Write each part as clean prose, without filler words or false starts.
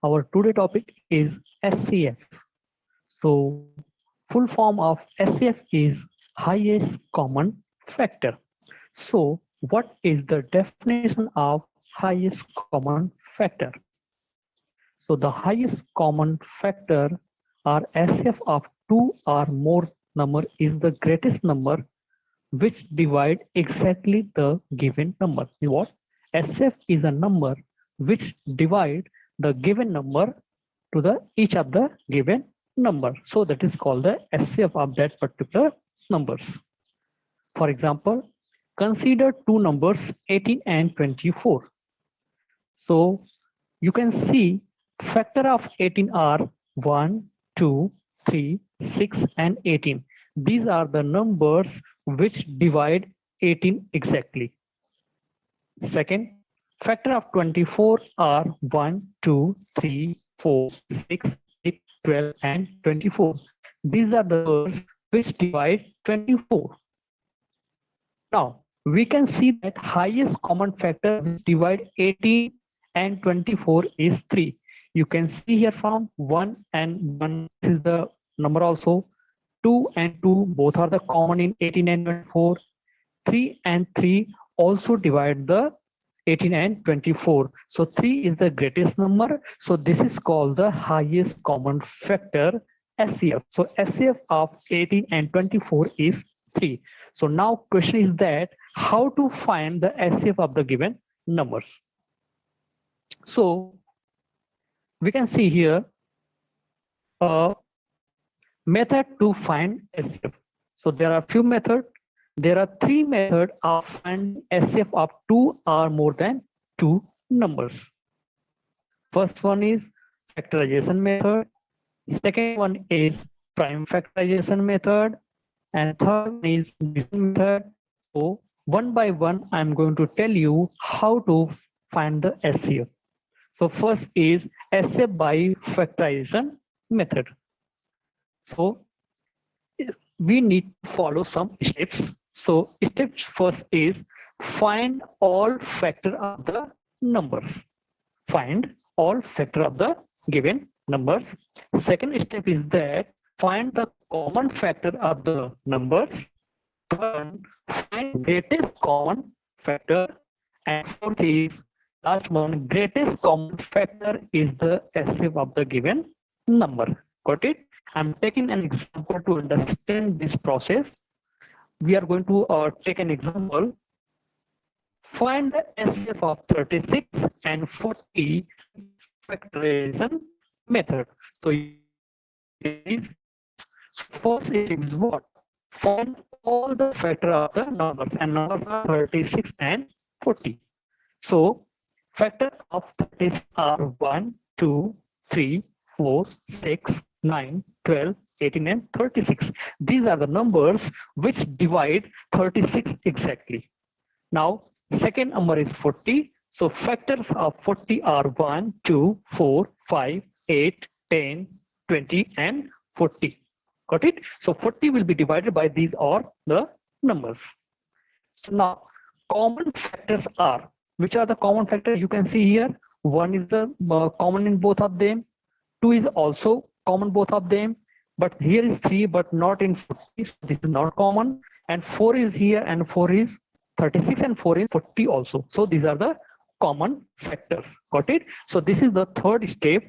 Our today topic is SCF. So full form of SCF is highest common factor. So what is the definition of highest common factor? So the highest common factor or SCF of two or more number is the greatest number which divide exactly the given number. What? SF is a number which divide the given number to the each of the given number. So that is called the SCF of that particular numbers. For example, consider two numbers 18 and 24. So you can see factor of 18 are 1, 2, 3, 6 and 18. These are the numbers which divide 18 exactly. Second, factor of 24 are 1, 2, 3, 4, 6, 8, 12 and 24. These are the numbers which divide 24. Now, we can see that highest common factor which divide 18 and 24 is 3. You can see here from 1 and 1, this is the number also. 2 and 2 both are the common in 18 and 24. 3 and 3 also divide the 18 and 24. So 3 is the greatest number. So this is called the highest common factor SCF. So SCF of 18 and 24 is 3. So now question is that how to find the SCF of the given numbers. So we can see here a method to find SCF. So there are few methods. There are three methods of finding SCF of two or more than two numbers. First one is factorization method. Second one is prime factorization method. And third one is division method. So one by one, I'm going to tell you how to find the SCF. So first is SCF by factorization method. So we need to follow some steps. So step first is find all factor of the numbers. Find all factor of the given numbers. Second step is that find the common factor of the numbers. Third, find greatest common factor. And fourth is last one, greatest common factor is the SCF of the given number. Got it? I'm taking an example to understand this process. We are going to take an example. Find the SCF of 36 and 40 factorization method. So is first step is what? Find all the factor of the numbers, and numbers are 36 and 40. So factor of 36 are 1, 2, 3, 4, 6, 9, 12, 18 and 36. These are the numbers which divide 36 exactly. Now second number is 40. So factors of 40 are 1, 2, 4, 5, 8, 10, 20 and 40. Got it? So 40 will be divided by these are the numbers. So now common factors are, which are the common factors? You can see here, 1 is the common in both of them. 2 is also common both of them, but here is 3 but not in 40, so this is not common. And 4 is here, and 4 is 36 and 4 is 40 also. So these are the common factors. Got it? So this is the third step.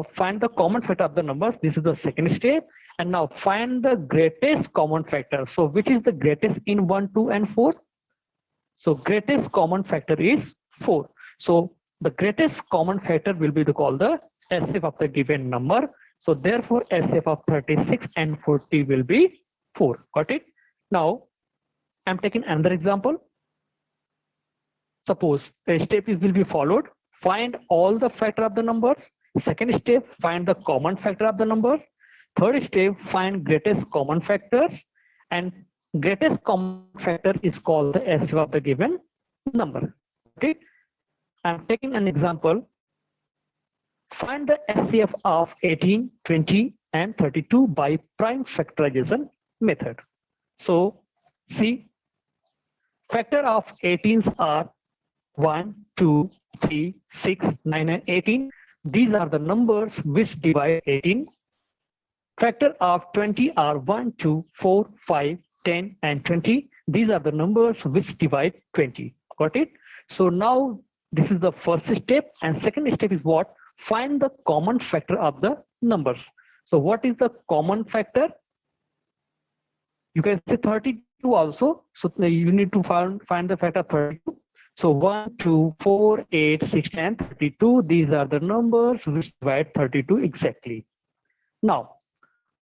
Find the common factor of the numbers. This is the second step. And now find the greatest common factor. So which is the greatest in 1, 2 and 4? So greatest common factor is 4. So the greatest common factor will be called the SCF of the given number. So therefore SCF of 36 and 40 will be 4. Got it? Now I'm taking another example. Suppose a step will be followed. Find all the factor of the numbers. Second step, find the common factor of the numbers. Third step, find greatest common factors. And greatest common factor is called the SCF of the given number. Okay. I'm taking an example. Find the SCF of 18, 20, and 32 by prime factorization method. So see, factor of 18s are 1, 2, 3, 6, 9, and 18. These are the numbers which divide 18. Factor of 20 are 1, 2, 4, 5, 10, and 20. These are the numbers which divide 20. Got it? So now this is the first step, and second step is what? Find the common factor of the numbers. So what is the common factor? You can say 32 also. So you need to find the factor 32. So 1, 2, 4, 8, 16, and 32. These are the numbers which divide 32 exactly. Now,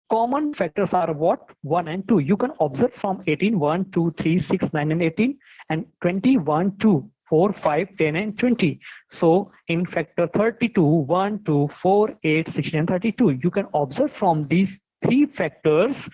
common factors are what? 1 and 2. You can observe from 18, 1, 2, 3, 6, 9, and 18, and 20, 1, 2, 4, 5, 10, and 20. So in factor 32, 1, 2, 4, 8, 16, and 32, you can observe from these three factors,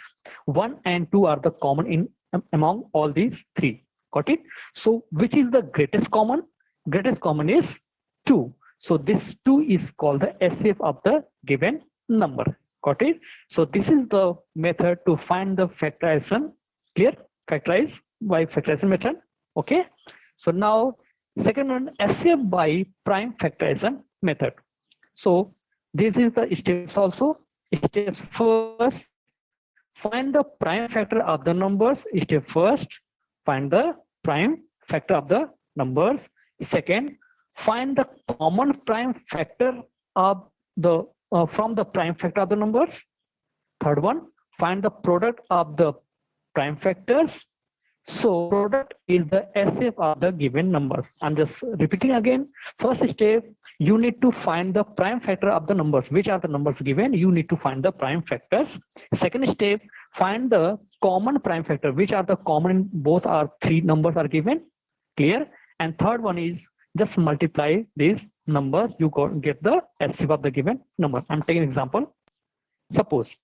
1 and 2 are the common in among all these three. Got it? So which is the greatest common? Greatest common is 2. So this 2 is called the SCF of the given number. Got it? So this is the method to find the factorization. Clear? Factorize by factorization method. Okay. So now second one, SCF by prime factorization method. So this is the steps also. Steps first, find the prime factor of the numbers. Step first, find the prime factor of the numbers. Second, find the common prime factor of the from the prime factor of the numbers. Third one, find the product of the prime factors. So product is the SCF of the given numbers. I'm just repeating again. First step, you need to find the prime factor of the numbers. Which are the numbers given? You need to find the prime factors. Second step, find the common prime factor. Which are the common? Both are three numbers are given. Clear? And third one is just multiply these numbers. You get the SCF of the given number. I'm taking an example. Suppose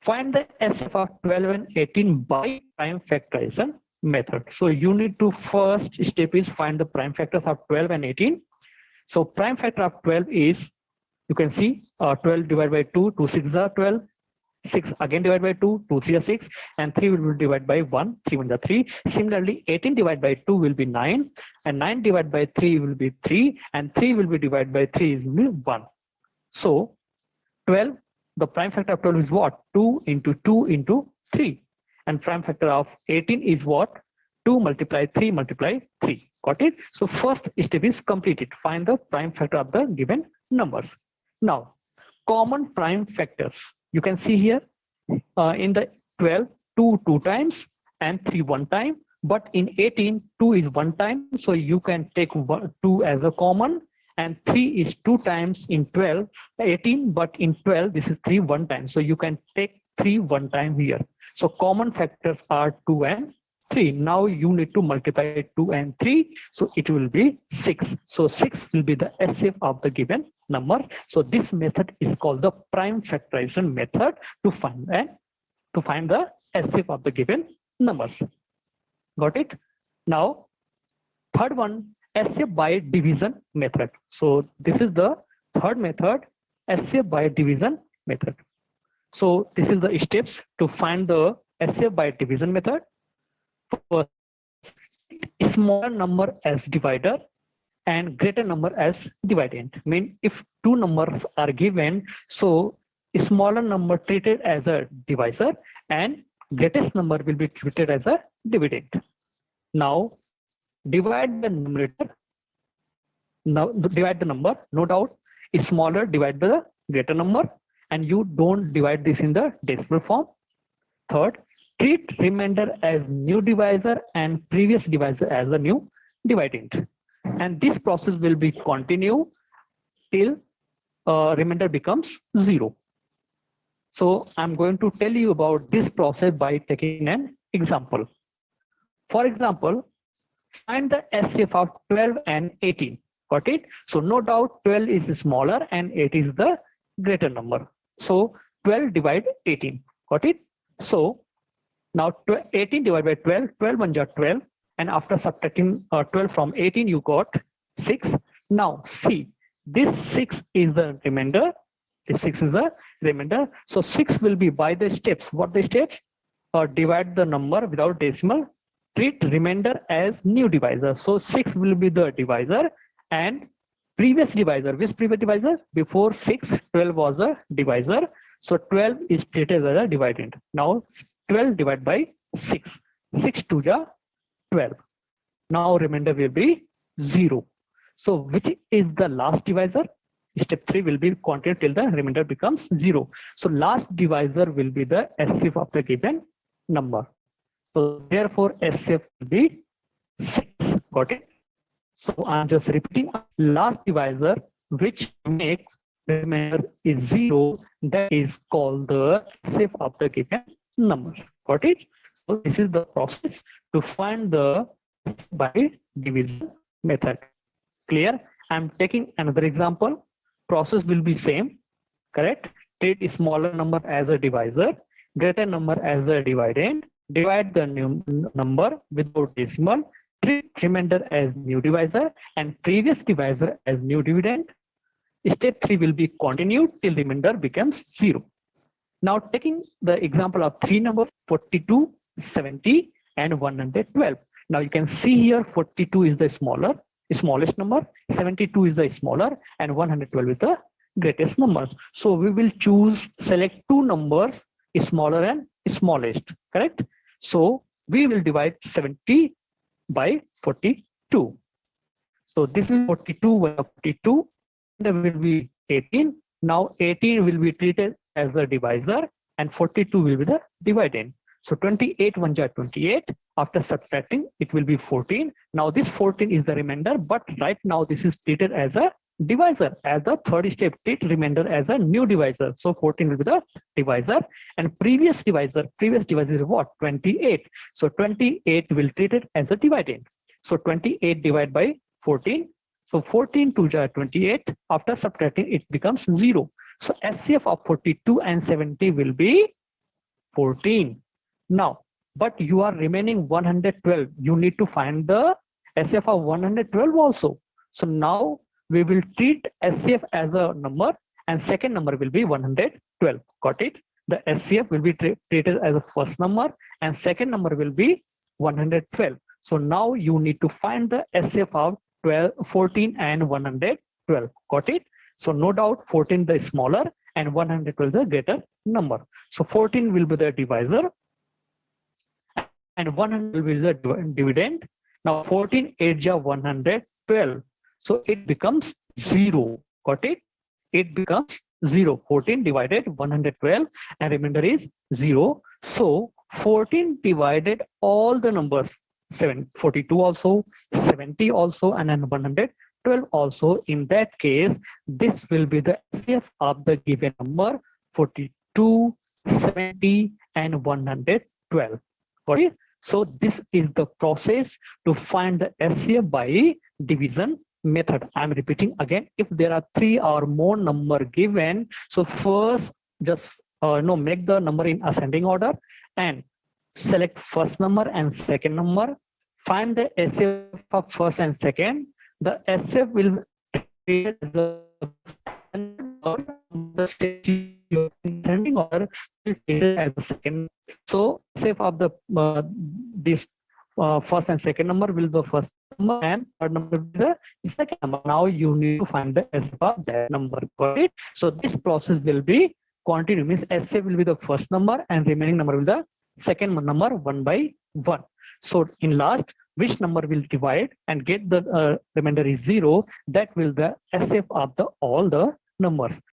find the SCF of 12 and 18 by prime factorization method. So you need to first step is find the prime factors of 12 and 18. So prime factor of 12 is, you can see 12 divided by 2, 2 6 are 12, 6 again divided by 2, 2 3 are 6, and 3 will be divided by 1, 3 1 are 3. Similarly, 18 divided by 2 will be 9, and 9 divided by 3 will be 3, and 3 will be divided by 3 is 1. So 12, the prime factor of 12 is what? 2 into 2 into 3. And prime factor of 18 is what? 2 multiply 3 multiply 3. Got it? So first step is completed. Find the prime factor of the given numbers. Now, common prime factors. You can see here in the 12, 2 2 times and 3 1 time. But in 18, 2 is 1 time. So you can take 2 as a common. And 3 is 2 times in 12, 18, but in 12, this is 3 1 time. So you can take 3 1 time here. So common factors are 2 and 3. Now you need to multiply 2 and 3. So it will be 6. So 6 will be the SCF of the given number. So this method is called the prime factorization method to find the SCF of the given numbers. Got it? Now, third one, SCF by division method. So this is the third method, SCF by division method. So this is the steps to find the SCF by division method. First, smaller number as divider and greater number as dividend. Mean if two numbers are given, so smaller number treated as a divisor and greatest number will be treated as a dividend. Now divide the numerator. Now divide the number, no doubt. Smaller divide the greater number, and you don't divide this in the decimal form. Third, treat remainder as new divisor and previous divisor as a new dividend. And this process will be continue till remainder becomes 0. So I'm going to tell you about this process by taking an example. For example, find the SCF of 12 and 18. Got it? So no doubt 12 is smaller and 8 is the greater number. So 12 divide 18. Got it? So now 18 divided by 12, 12 1 12, and after subtracting 12 from 18, you got 6. Now see, this 6 is the remainder. This 6 is the remainder. So 6 will be by the steps. What the steps? Divide the number without decimal. Treat remainder as new divisor. So 6 will be the divisor and previous divisor. Which previous divisor? Before 6, 12 was a divisor. So 12 is treated as a dividend. Now 12 divided by 6. 6 to the 12. Now remainder will be 0. So which is the last divisor? Step 3 will be continued till the remainder becomes 0. So last divisor will be the SCF of the given number. So therefore SCF will be 6. Got it? So I'm just repeating, last divisor which makes remainder is 0, that is called the SCF of the given number. Got it? So this is the process to find the by division method. Clear? I'm taking another example. Process will be same, correct? Treat smaller number as a divisor, greater number as a dividend, divide the new number without decimal, treat remainder as new divisor and previous divisor as new dividend. Step 3 will be continued till remainder becomes 0. Now taking the example of three numbers 42, 70 and 112. Now you can see here 42 is the smallest number, 72 is the smaller and 112 is the greatest number. So we will select two numbers, smaller and smallest, correct? So we will divide 70 by 42. So this is 42 by 42, there will be 18. Now 18 will be treated as a divisor and 42 will be the dividend. So 28 1 jar 28. After subtracting, it will be 14. Now this 14 is the remainder, but right now this is treated as a divisor. As the third step, treat remainder as a new divisor. So 14 will be the divisor and previous divisor is what? 28. So 28 will treat it as a dividend. So 28 divided by 14. So 14 2 jar 28. After subtracting, it becomes 0. So SCF of 42 and 70 will be 14. Now, but you are remaining 112. You need to find the SCF of 112 also. So now we will treat SCF as a number and second number will be 112. Got it? The SCF will be treated as a first number and second number will be 112. So now you need to find the SCF of 14 and 112. Got it? So no doubt 14 the smaller and 112 the greater number. So 14 will be the divisor and 100 will be the dividend. Now 14 8 ja 112. So it becomes 0. Got it? It becomes 0. 14 divided 112 and remainder is 0. So 14 divided all the numbers 42 also, 70 also, and then 112 also. In that case, this will be the SCF of the given number 42, 70, and 112. Okay? So this is the process to find the SCF by division method. I'm repeating again, if there are 3 or more number given, so first just make the number in ascending order and select first number and second number, find the SCF of first and second. The SCF will be the ascending order will be as the second. So SCF of the this first and second number will be the first number and third number will be the second number. Now you need to find the SCF of that number. Got it? So this process will be continuous. Means SCF will be the first number and remaining number will be the second number 1 by 1. So in last, which number will divide and get the remainder is 0, that will the SCF of the all the numbers.